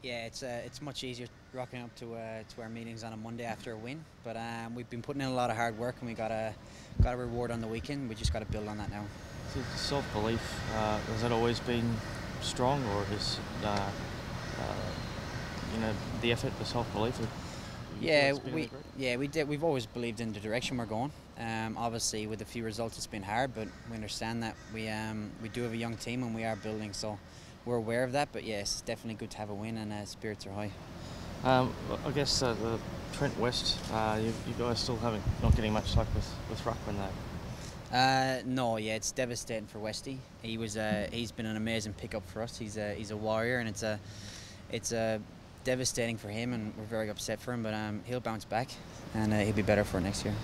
Yeah, it's much easier rocking up to our meetings on a Monday after a win. But we've been putting in a lot of hard work, and we got a reward on the weekend. We just got to build on that now. So self-belief, has that always been strong, or is the effort, the self-belief? Yeah, we've always believed in the direction we're going. Obviously, with a few results, it's been hard, but we understand that we do have a young team and we are building, so we're aware of that. But yes, it's definitely good to have a win, and spirits are high. I guess the Trent West, you guys still not getting much luck with ruckman though. No, yeah, it's devastating for Westy. He's been an amazing pickup for us. He's a warrior, and it's devastating for him, and we're very upset for him. But he'll bounce back, and he'll be better for it next year.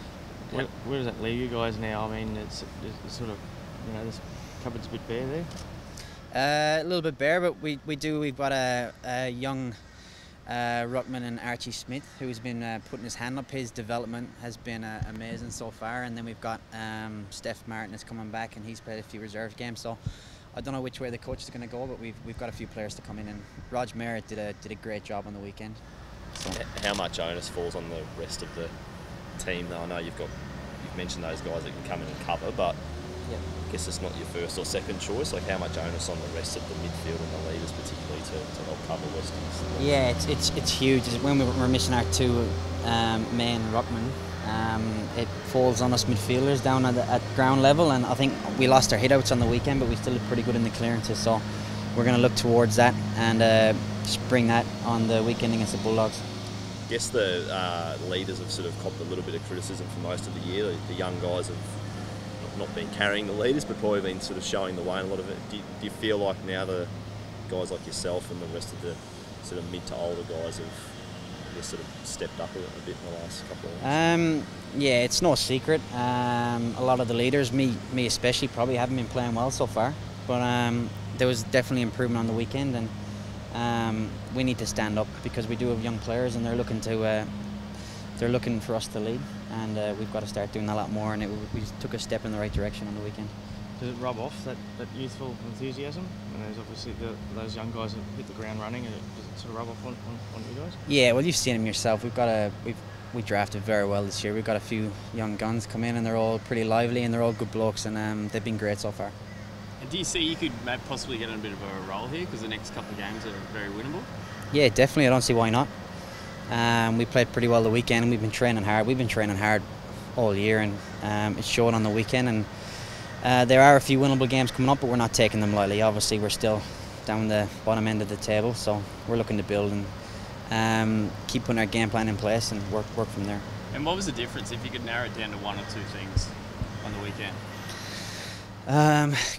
Where does that leave you guys now? I mean, it's sort of, this cupboard's a bit bare there. A little bit bare, but we've got a young ruckman and Archie Smith, who's been putting his hand up. His development has been amazing so far, and then we've got Steph Martin is coming back, and he's played a few reserve games. So I don't know which way the coach is going to go, but we've got a few players to come in, and Rog Merritt did a great job on the weekend. So. How much onus falls on the rest of the team? Though I know you've mentioned those guys that can come in and cover, but yep. I guess it's not your first or second choice. Like, how much onus on the rest of the midfield and the leaders, particularly to help cover Westies? Yeah, it's huge. When we're missing our two main ruckmen, it falls on us midfielders down at ground level, and I think we lost our hitouts on the weekend, but we still look pretty good in the clearances. So we're going to look towards that and just bring that on the weekend against the Bulldogs. I guess the leaders have sort of copped a little bit of criticism for most of the year. The young guys have not been carrying the leaders, but probably been sort of showing the way in a lot of it. Do you feel like now the guys like yourself and the rest of the sort of mid to older guys have sort of stepped up a bit in the last couple of weeks? Yeah, it's no secret. A lot of the leaders, me especially, probably haven't been playing well so far, but there was definitely improvement on the weekend, and we need to stand up because we do have young players, and they're looking for us to lead, and we've got to start doing a lot more, and we took a step in the right direction on the weekend. Does it rub off, that youthful enthusiasm? And there's obviously those young guys that hit the ground running, and does it sort of rub off on you guys? Yeah, well, you've seen them yourself. We drafted very well this year. We've got a few young guns come in, and they're all pretty lively, and they're all good blokes, and they've been great so far. And do you see you could possibly get on a bit of a roll here, because the next couple of games are very winnable? Yeah, definitely. I don't see why not. We played pretty well the weekend, and we've been training hard. We've been training hard all year, and it showed on the weekend. And there are a few winnable games coming up, but we're not taking them lightly. Obviously, we're still down the bottom end of the table, so we're looking to build and keep putting our game plan in place and work from there. And what was the difference, if you could narrow it down to one or two things on the weekend?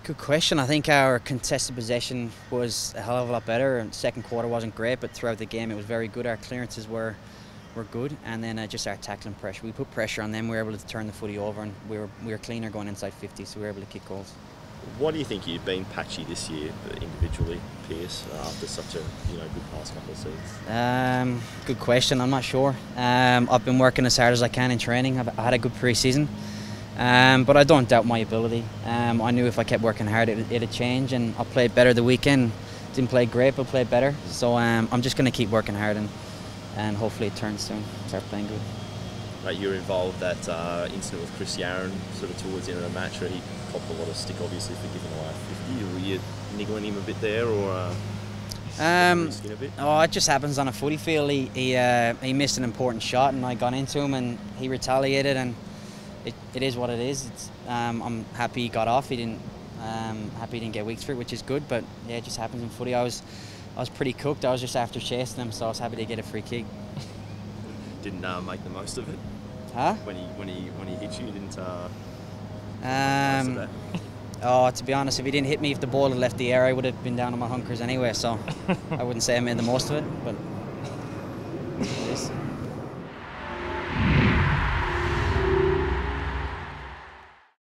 Good question. I think our contested possession was a hell of a lot better, and second quarter wasn't great, but throughout the game it was very good. Our clearances were good, and then just our tackling pressure. We put pressure on them. We were able to turn the footy over, and we were cleaner going inside 50, so we were able to kick goals. What do you think you've been patchy this year individually, Pearce, after such a good past couple of seasons? Good question. I'm not sure. I've been working as hard as I can in training. I had a good pre-season. But I don't doubt my ability. I knew if I kept working hard it'd change, and I played better the weekend. Didn't play great, but played better. So I'm just going to keep working hard, and hopefully it turns soon. Start playing good. You were involved that incident with Chris Yaron sort of towards the end of the match, where he copped a lot of stick, obviously, for giving away 50. Were you niggling him a bit there, or skin a bit? Oh, it just happens on a footy field. He missed an important shot, and I got into him, and he retaliated, and it is what it is. I'm happy he got off. He didn't. Happy he didn't get weeks for it, which is good. But yeah, it just happens in footy. I was pretty cooked. I was just after chasing him, so I was happy to get a free kick. Didn't make the most of it. Huh? When he hit you, didn't. Oh, to be honest, if he didn't hit me, if the ball had left the air, I would have been down on my hunkers anyway. So I wouldn't say I made the most of it, but it is.